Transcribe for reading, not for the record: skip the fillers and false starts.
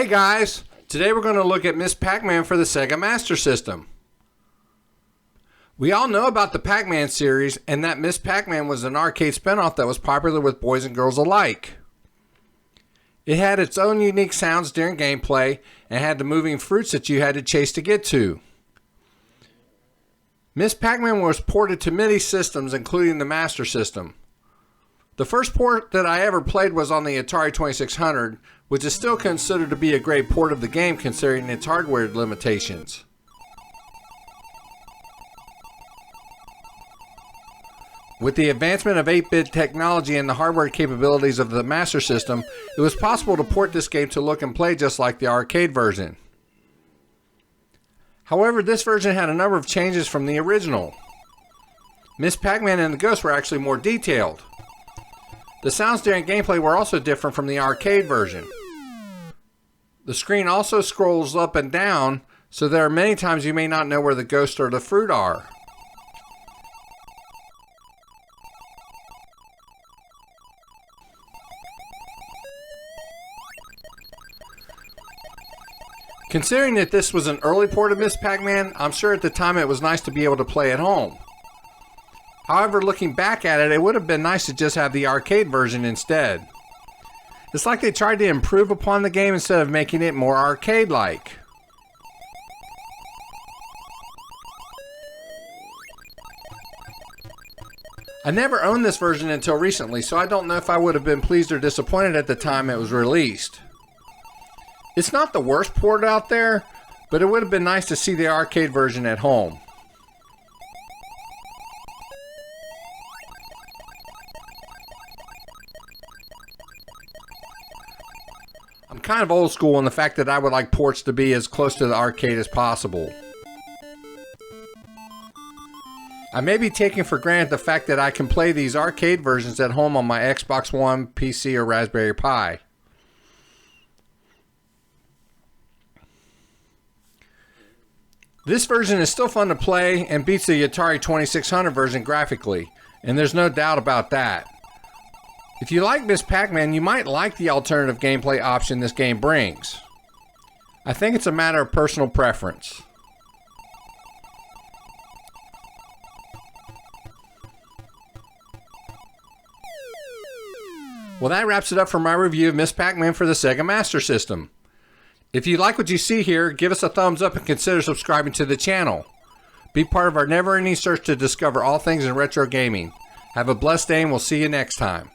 Hey guys, today we're going to look at Miss Pac-Man for the Sega Master System. We all know about the Pacman series and that Miss Pac-Man was an arcade spinoff that was popular with boys and girls alike. It had its own unique sounds during gameplay and had the moving fruits that you had to chase to get to. Miss Pac-Man was ported to many systems including the Master System. The first port that I ever played was on the Atari 2600, which is still considered to be a great port of the game considering its hardware limitations. With the advancement of 8-bit technology and the hardware capabilities of the Master System, it was possible to port this game to look and play just like the arcade version. However, this version had a number of changes from the original. Miss Pac-Man and the Ghost were actually more detailed. The sounds during gameplay were also different from the arcade version. The screen also scrolls up and down, so there are many times you may not know where the ghost or the fruit are. Considering that this was an early port of Miss Pac-Man, I'm sure at the time it was nice to be able to play at home. However, looking back at it, it would have been nice to just have the arcade version instead. It's like they tried to improve upon the game instead of making it more arcade-like. I never owned this version until recently, so I don't know if I would have been pleased or disappointed at the time it was released. It's not the worst port out there, but it would have been nice to see the arcade version at home. I'm kind of old school in the fact that I would like ports to be as close to the arcade as possible. I may be taking for granted the fact that I can play these arcade versions at home on my Xbox One, PC, or Raspberry Pi. This version is still fun to play and beats the Atari 2600 version graphically, and there's no doubt about that. If you like Miss Pac-Man, you might like the alternative gameplay option this game brings. I think it's a matter of personal preference. Well, that wraps it up for my review of Miss Pac-Man for the Sega Master System. If you like what you see here, give us a thumbs up and consider subscribing to the channel. Be part of our never-ending search to discover all things in retro gaming. Have a blessed day and we'll see you next time.